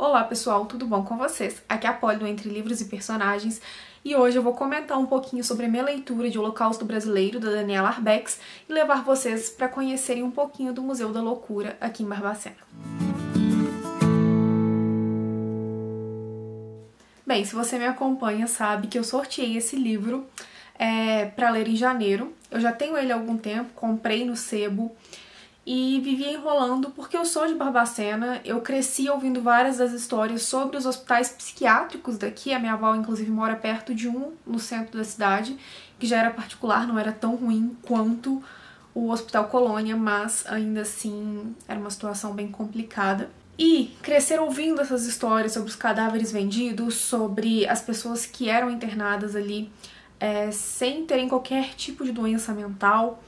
Olá pessoal, tudo bom com vocês? Aqui é a Polly do Entre Livros e Personagens e hoje eu vou comentar um pouquinho sobre a minha leitura de Holocausto Brasileiro, da Daniela Arbex, e levar vocês para conhecerem um pouquinho do Museu da Loucura aqui em Barbacena. Bem, se você me acompanha sabe que eu sorteei esse livro para ler em janeiro. Eu já tenho ele há algum tempo, comprei no sebo e vivia enrolando porque eu sou de Barbacena, eu cresci ouvindo várias das histórias sobre os hospitais psiquiátricos daqui. A minha avó inclusive mora perto de um no centro da cidade, que já era particular, não era tão ruim quanto o Hospital Colônia, mas ainda assim era uma situação bem complicada. E crescer ouvindo essas histórias sobre os cadáveres vendidos, sobre as pessoas que eram internadas ali sem terem qualquer tipo de doença mental,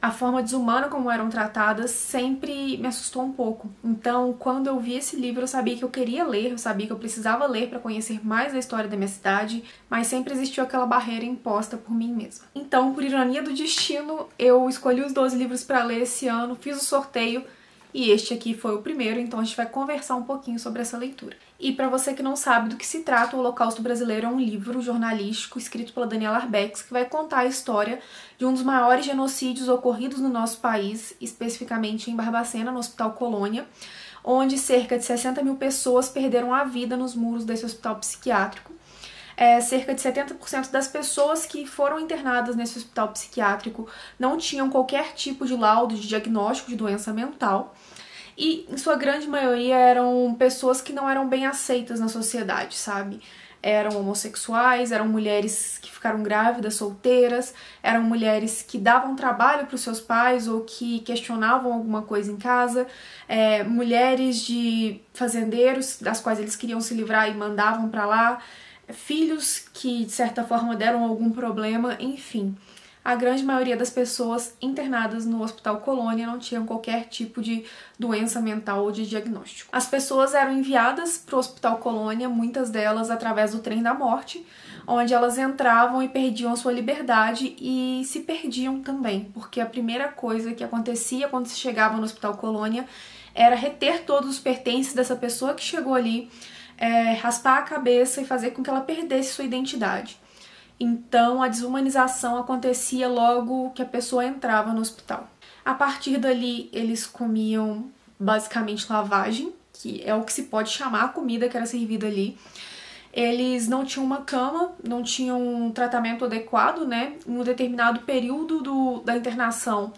a forma desumana como eram tratadas sempre me assustou um pouco. Então, quando eu vi esse livro, eu sabia que eu queria ler, eu sabia que eu precisava ler para conhecer mais a história da minha cidade, mas sempre existiu aquela barreira imposta por mim mesma. Então, por ironia do destino, eu escolhi os 12 livros para ler esse ano, fiz o sorteio, e este aqui foi o primeiro, então a gente vai conversar um pouquinho sobre essa leitura. E para você que não sabe do que se trata, o Holocausto Brasileiro é um livro jornalístico escrito pela Daniela Arbex que vai contar a história de um dos maiores genocídios ocorridos no nosso país, especificamente em Barbacena, no Hospital Colônia, onde cerca de 60 mil pessoas perderam a vida nos muros desse hospital psiquiátrico. Cerca de 70% das pessoas que foram internadas nesse hospital psiquiátrico não tinham qualquer tipo de laudo de diagnóstico de doença mental e, em sua grande maioria, eram pessoas que não eram bem aceitas na sociedade, sabe? Eram homossexuais, eram mulheres que ficaram grávidas, solteiras, eram mulheres que davam trabalho para os seus pais ou que questionavam alguma coisa em casa, mulheres de fazendeiros das quais eles queriam se livrar e mandavam para lá, filhos que de certa forma deram algum problema, enfim. A grande maioria das pessoas internadas no Hospital Colônia não tinham qualquer tipo de doença mental ou de diagnóstico. As pessoas eram enviadas para o Hospital Colônia, muitas delas através do trem da morte, onde elas entravam e perdiam a sua liberdade e se perdiam também, porque a primeira coisa que acontecia quando se chegava no Hospital Colônia era reter todos os pertences dessa pessoa que chegou ali, raspar a cabeça e fazer com que ela perdesse sua identidade. Então a desumanização acontecia logo que a pessoa entrava no hospital. A partir dali eles comiam basicamente lavagem, que é o que se pode chamar a comida que era servida ali. Eles não tinham uma cama, não tinham um tratamento adequado, né? Em um determinado período da internação,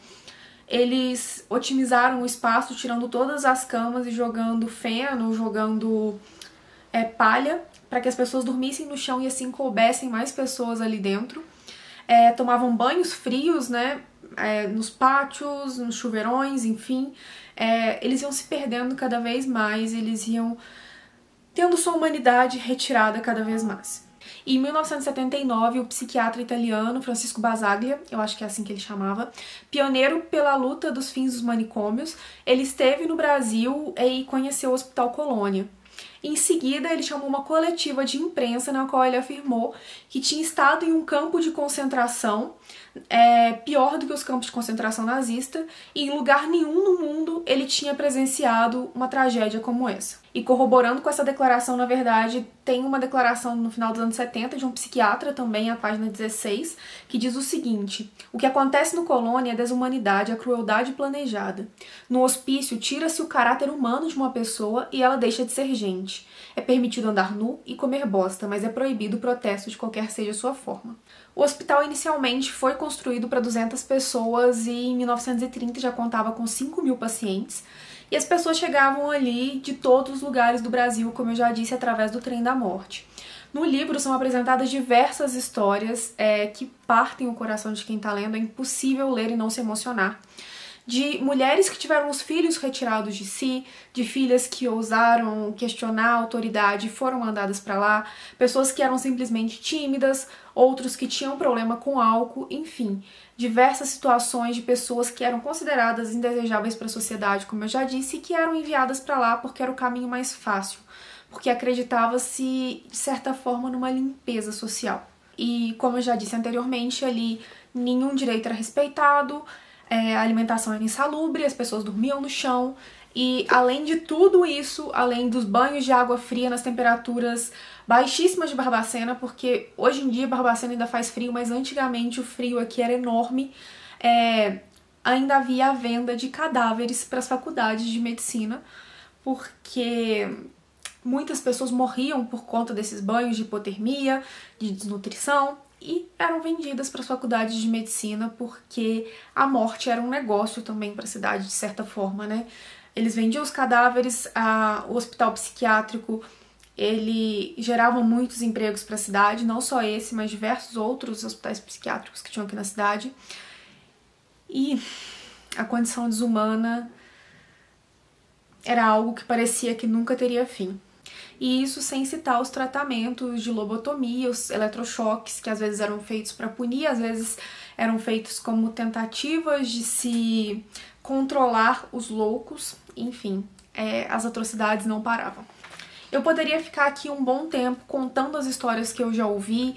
eles otimizaram o espaço, tirando todas as camas e jogando feno, jogando palha, para que as pessoas dormissem no chão e assim coubessem mais pessoas ali dentro. Tomavam banhos frios, né, nos pátios, nos chuveirões, enfim. Eles iam se perdendo cada vez mais, eles iam tendo sua humanidade retirada cada vez mais. E em 1979, o psiquiatra italiano Francisco Basaglia, eu acho que é assim que ele chamava, pioneiro pela luta dos fins dos manicômios, ele esteve no Brasil e conheceu o Hospital Colônia. Em seguida, ele chamou uma coletiva de imprensa na qual ele afirmou que tinha estado em um campo de concentração, pior do que os campos de concentração nazista, e em lugar nenhum no mundo ele tinha presenciado uma tragédia como essa. E corroborando com essa declaração, na verdade, tem uma declaração no final dos anos 70 de um psiquiatra também, a página 16, que diz o seguinte: o que acontece no Colônia é desumanidade, a crueldade planejada. No hospício, tira-se o caráter humano de uma pessoa e ela deixa de ser gente. É permitido andar nu e comer bosta, mas é proibido o protesto de qualquer seja a sua forma. O hospital inicialmente foi construído para 200 pessoas e em 1930 já contava com 5 mil pacientes. E as pessoas chegavam ali de todos os lugares do Brasil, como eu já disse, através do trem da morte. No livro são apresentadas diversas histórias que partem o coração de quem está lendo, é impossível ler e não se emocionar. De mulheres que tiveram os filhos retirados de si, de filhas que ousaram questionar a autoridade e foram mandadas para lá, pessoas que eram simplesmente tímidas, outros que tinham problema com álcool, enfim, diversas situações de pessoas que eram consideradas indesejáveis para a sociedade, como eu já disse, e que eram enviadas para lá porque era o caminho mais fácil, porque acreditava-se, de certa forma, numa limpeza social. E, como eu já disse anteriormente, ali nenhum direito era respeitado, a alimentação era insalubre, as pessoas dormiam no chão E além de tudo isso, além dos banhos de água fria nas temperaturas baixíssimas de Barbacena, porque hoje em dia Barbacena ainda faz frio, mas antigamente o frio aqui era enorme, ainda havia a venda de cadáveres para as faculdades de medicina, porque muitas pessoas morriam por conta desses banhos de hipotermia, de desnutrição, e eram vendidas para as faculdades de medicina, porque a morte era um negócio também para a cidade, de certa forma, né? Eles vendiam os cadáveres, o hospital psiquiátrico, ele gerava muitos empregos para a cidade, não só esse, mas diversos outros hospitais psiquiátricos que tinham aqui na cidade. E a condição desumana era algo que parecia que nunca teria fim. E isso sem citar os tratamentos de lobotomia, os eletrochoques, que às vezes eram feitos para punir, às vezes eram feitos como tentativas de se controlar os loucos, enfim, as atrocidades não paravam. Eu poderia ficar aqui um bom tempo contando as histórias que eu já ouvi,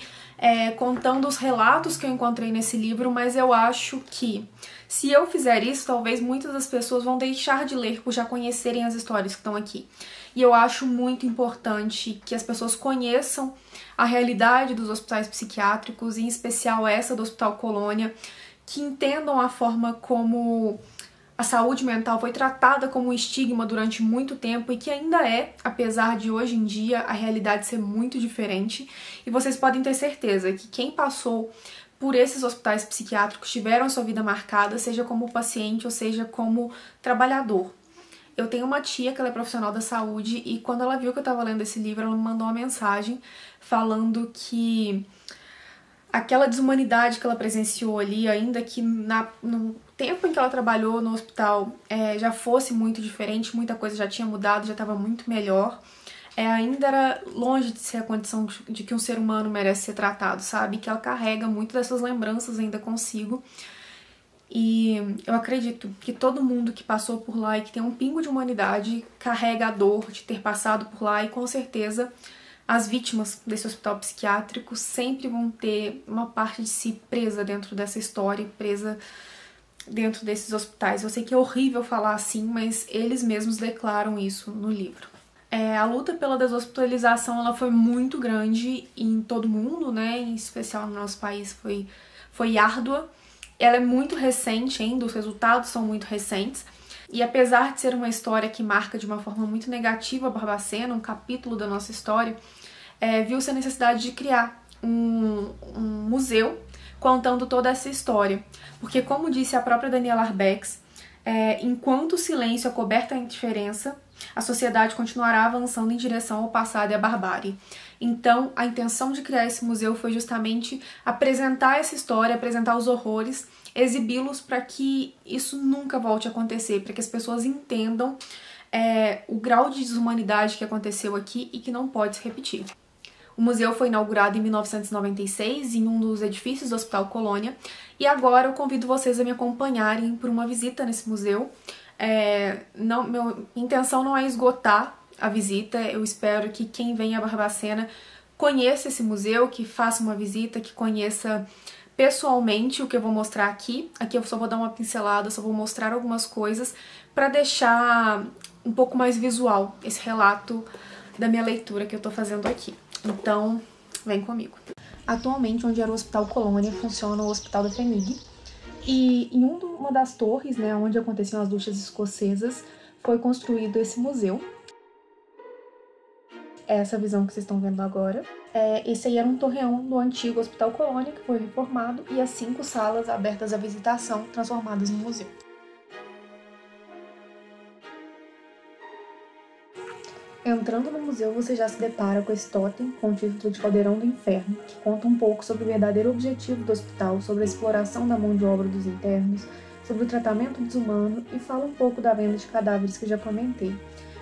contando os relatos que eu encontrei nesse livro, mas eu acho que se eu fizer isso, talvez muitas das pessoas vão deixar de ler por já conhecerem as histórias que estão aqui. E eu acho muito importante que as pessoas conheçam a realidade dos hospitais psiquiátricos, em especial essa do Hospital Colônia, que entendam a forma como a saúde mental foi tratada como um estigma durante muito tempo e que ainda apesar de hoje em dia a realidade ser muito diferente. E vocês podem ter certeza que quem passou por esses hospitais psiquiátricos tiveram sua vida marcada, seja como paciente ou seja como trabalhador. Eu tenho uma tia que ela é profissional da saúde e quando ela viu que eu estava lendo esse livro, ela me mandou uma mensagem falando que aquela desumanidade que ela presenciou ali, ainda que no tempo em que ela trabalhou no hospital já fosse muito diferente, muita coisa já tinha mudado, já estava muito melhor, ainda era longe de ser a condição de que um ser humano merece ser tratado, sabe? Que ela carrega muito dessas lembranças ainda consigo. E eu acredito que todo mundo que passou por lá e que tem um pingo de humanidade carrega a dor de ter passado por lá e com certeza as vítimas desse hospital psiquiátrico sempre vão ter uma parte de si presa dentro dessa história, presa dentro desses hospitais. Eu sei que é horrível falar assim, mas eles mesmos declaram isso no livro. A luta pela deshospitalização ela foi muito grande em todo mundo, né? Em especial no nosso país foi árdua. Ela é muito recente ainda, os resultados são muito recentes. E apesar de ser uma história que marca de uma forma muito negativa a Barbacena, um capítulo da nossa história, viu-se a necessidade de criar um museu contando toda essa história. Porque, como disse a própria Daniela Arbex, enquanto o silêncio acoberta a indiferença, a sociedade continuará avançando em direção ao passado e à barbárie. Então, a intenção de criar esse museu foi justamente apresentar essa história, apresentar os horrores, exibi-los para que isso nunca volte a acontecer, para que as pessoas entendam o grau de desumanidade que aconteceu aqui e que não pode se repetir. O museu foi inaugurado em 1996 em um dos edifícios do Hospital Colônia e agora eu convido vocês a me acompanharem por uma visita nesse museu. Minha intenção não é esgotar a visita, eu espero que quem vem a Barbacena conheça esse museu, que faça uma visita, que conheça pessoalmente o que eu vou mostrar aqui. Aqui eu só vou dar uma pincelada, só vou mostrar algumas coisas para deixar um pouco mais visual esse relato da minha leitura que eu tô fazendo aqui. Então, vem comigo. Atualmente, onde era o Hospital Colônia, funciona o Hospital da FHEMIG. E em uma das torres, né, onde aconteciam as duchas escocesas, foi construído esse museu. Essa visão que vocês estão vendo agora. Esse aí era um torreão do antigo Hospital Colônia, que foi reformado, e as 5 salas abertas à visitação, transformadas no museu. Entrando no museu, você já se depara com esse totem com o título de Caldeirão do Inferno, que conta um pouco sobre o verdadeiro objetivo do hospital, sobre a exploração da mão de obra dos internos, sobre o tratamento desumano e fala um pouco da venda de cadáveres que eu já comentei.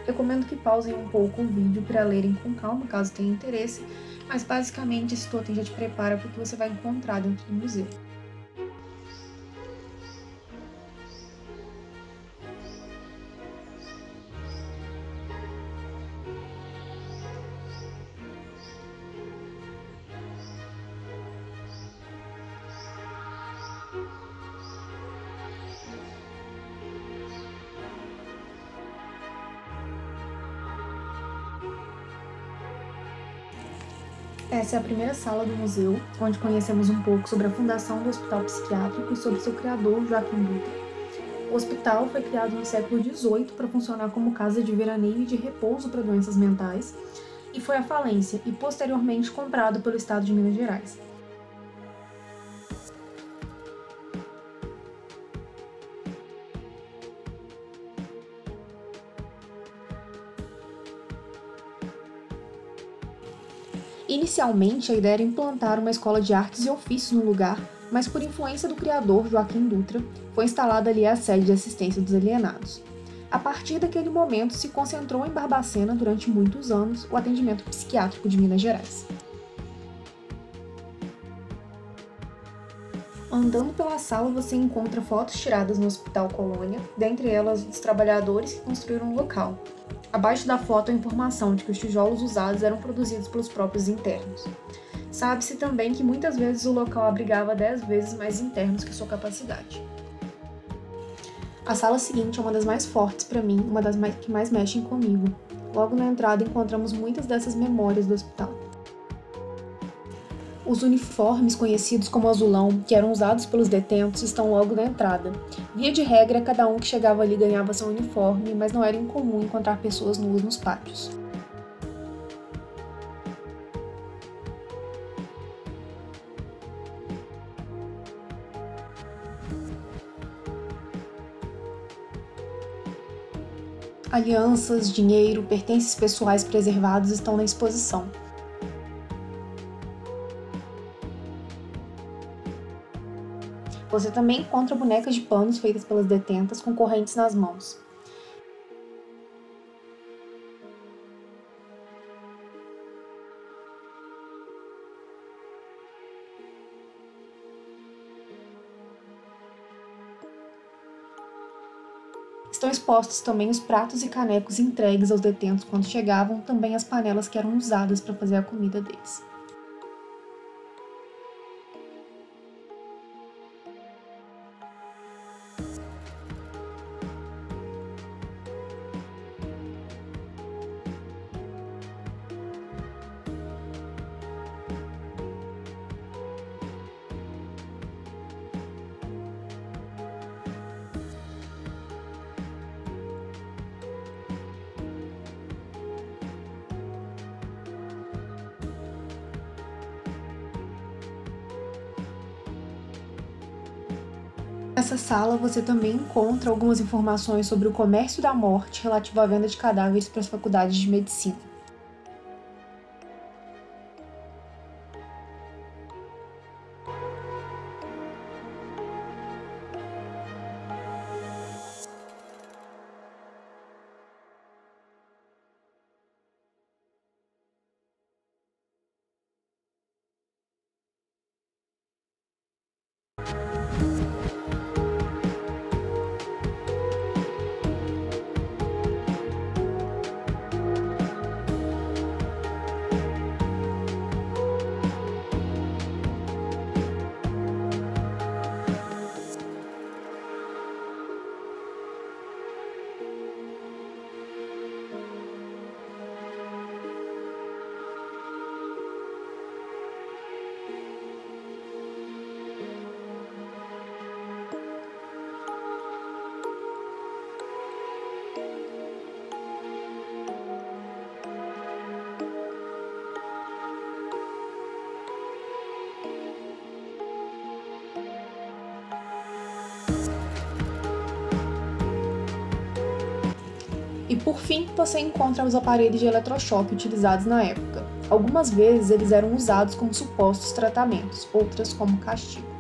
Recomendo que pausem um pouco o vídeo para lerem com calma, caso tenham interesse, mas basicamente esse totem já te prepara para o que você vai encontrar dentro do museu. Essa é a primeira sala do museu, onde conhecemos um pouco sobre a fundação do Hospital Psiquiátrico e sobre seu criador, Joaquim Dutra. O hospital foi criado no século XVIII para funcionar como casa de veraneio e de repouso para doenças mentais, e foi à falência e posteriormente comprado pelo estado de Minas Gerais. Inicialmente, a ideia era implantar uma escola de artes e ofícios no lugar, mas por influência do criador, Joaquim Dutra, foi instalada ali a sede de assistência dos alienados. A partir daquele momento, se concentrou em Barbacena durante muitos anos o atendimento psiquiátrico de Minas Gerais. Andando pela sala, você encontra fotos tiradas no Hospital Colônia, dentre elas dos trabalhadores que construíram o local. Abaixo da foto, a informação de que os tijolos usados eram produzidos pelos próprios internos. Sabe-se também que muitas vezes o local abrigava 10 vezes mais internos que sua capacidade. A sala seguinte é uma das mais fortes para mim, uma das que mais mexem comigo. Logo na entrada encontramos muitas dessas memórias do hospital. Os uniformes, conhecidos como azulão, que eram usados pelos detentos, estão logo na entrada. Via de regra, cada um que chegava ali ganhava seu uniforme, mas não era incomum encontrar pessoas nuas nos pátios. Alianças, dinheiro, pertences pessoais preservados estão na exposição. Você também encontra bonecas de panos feitas pelas detentas com correntes nas mãos. Estão expostos também os pratos e canecos entregues aos detentos quando chegavam, também as panelas que eram usadas para fazer a comida deles. Nessa sala você também encontra algumas informações sobre o comércio da morte relativo à venda de cadáveres para as faculdades de medicina. E por fim, você encontra os aparelhos de eletrochoque utilizados na época. Algumas vezes eles eram usados como supostos tratamentos, outras como castigo.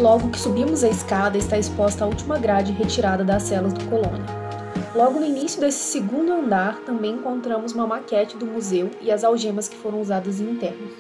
Logo que subimos a escada, está exposta a última grade retirada das celas do Colônia. Logo no início desse segundo andar, também encontramos uma maquete do museu e as algemas que foram usadas em internos.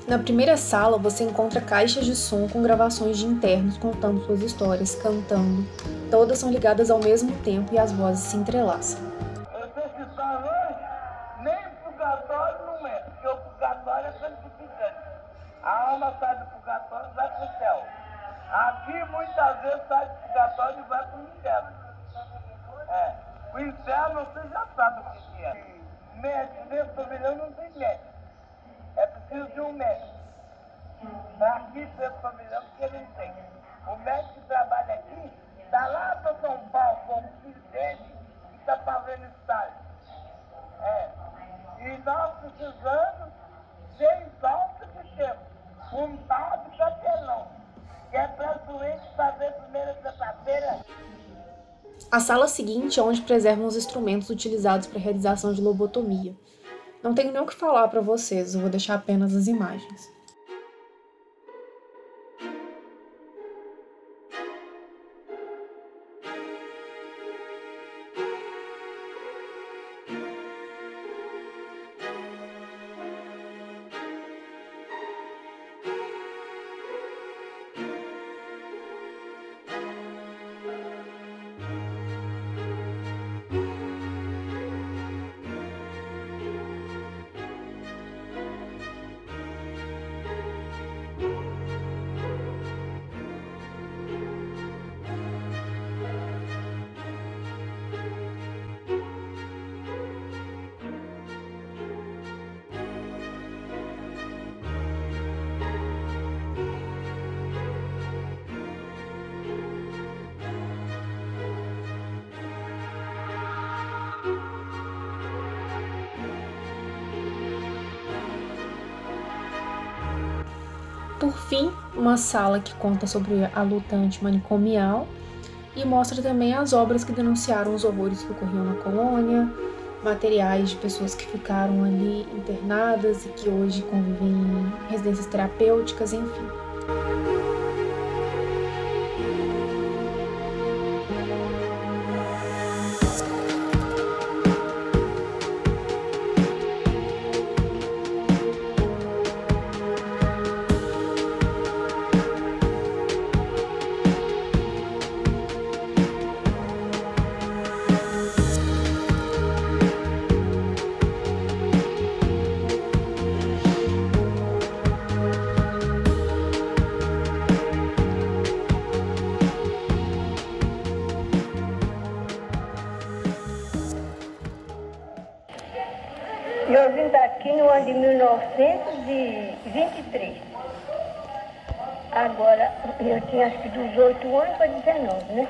Na primeira sala, você encontra caixas de som com gravações de internos contando suas histórias, cantando. Todas são ligadas ao mesmo tempo e as vozes se entrelaçam. Esse salão, nem purgatório não é, porque o purgatório é santificante. A alma sai do purgatório e vai para o céu. Aqui, muitas vezes, sai do purgatório e vai para o inferno. O inferno, você já sabe o que é. Médico, nesse pavilhão não tem médico. É preciso de um médico. Aqui, nesse pavilhão, porque não tem. O médico que trabalha aqui, está lá para São Paulo, com o filho dele, e está fazendo estágio. E nós precisamos de volta de tempo. Um tal de capelão, que é para doente fazer primeira sexta-feira. A sala seguinte é onde preservam os instrumentos utilizados para a realização de lobotomia. Não tenho nem o que falar para vocês, eu vou deixar apenas as imagens. Por fim, uma sala que conta sobre a luta antimanicomial e mostra também as obras que denunciaram os horrores que ocorriam na colônia, materiais de pessoas que ficaram ali internadas e que hoje convivem em residências terapêuticas, enfim. Eu vim daqui no ano de 1923. Agora, eu tinha acho que dos 8 anos para 19, né?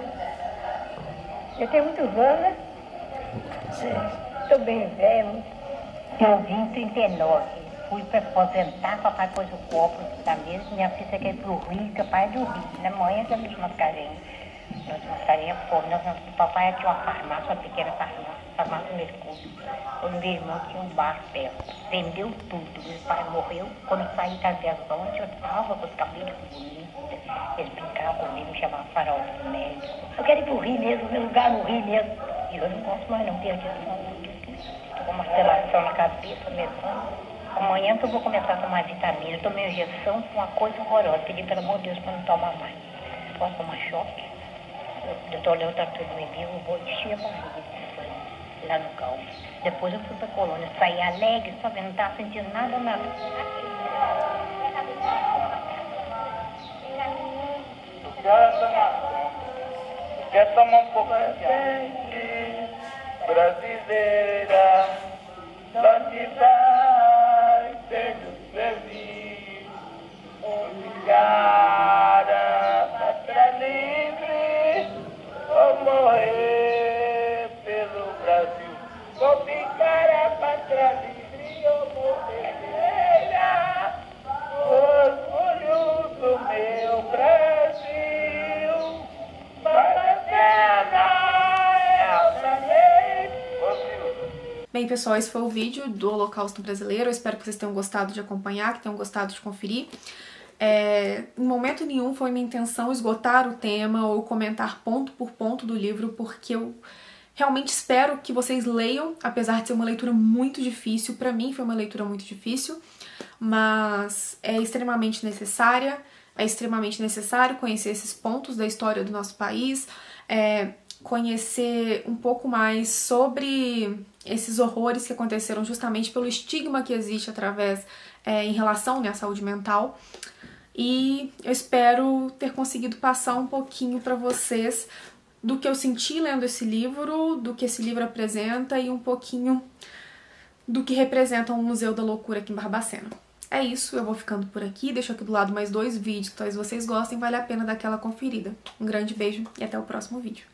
Eu tenho muitos anos, né? Estou bem velho. Eu vim em 39. Fui para aposentar, papai pôs o copo da mesa, minha filha quer ir para o Rio, que é pai do Rio. Na manhã já nos Mascarenhas. Nós Mascarenhas fomos. O papai tinha uma farmácia, uma pequena farmácia Mercúrio. O meu irmão tinha um bar perto. Vendeu tudo. Meu pai morreu. Quando eu saí das 10 horas, eu estava com os cabelos bonitos. Eles brincavam comigo, me chamavam farol do médico. Eu quero ir para o Rio mesmo, meu lugar no Rio mesmo. E eu não posso mais não, perdi a estou com uma relação na cabeça, medando. Amanhã que eu vou começar a tomar vitamina. Eu tomei injeção com uma coisa horrorosa. Pedi pelo amor de Deus para não tomar mais. Posso tomar choque? Eu estou olhando, está tudo em mim, eu vou encher a barriga lá no calmo. Depois eu fui para a colônia, saí alegre, sabe? Não estava sentindo nada, nada. Quer tomar um pouco de gente brasileira, só te vai ser feliz. ficar a pátria livre, ou morrer pelo Brasil. Vou ficar a pátria livre, ou morrer pela, orgulho do meu Brasil. Para a terra é outra lei. Bem, pessoal, esse foi o vídeo do Holocausto Brasileiro. Eu espero que vocês tenham gostado de acompanhar, que tenham gostado de conferir. Em momento nenhum foi minha intenção esgotar o tema ou comentar ponto por ponto do livro, porque eu realmente espero que vocês leiam, apesar de ser uma leitura muito difícil. Pra mim foi uma leitura muito difícil, mas é extremamente necessária. É extremamente necessário conhecer esses pontos da história do nosso país, conhecer um pouco mais sobre esses horrores que aconteceram justamente pelo estigma que existe em relação, né, à saúde mental. E eu espero ter conseguido passar um pouquinho para vocês do que eu senti lendo esse livro, do que esse livro apresenta e um pouquinho do que representa o Museu da Loucura aqui em Barbacena. É isso, eu vou ficando por aqui, deixo aqui do lado mais 2 vídeos, talvez vocês gostem, vale a pena dar aquela conferida. Um grande beijo e até o próximo vídeo.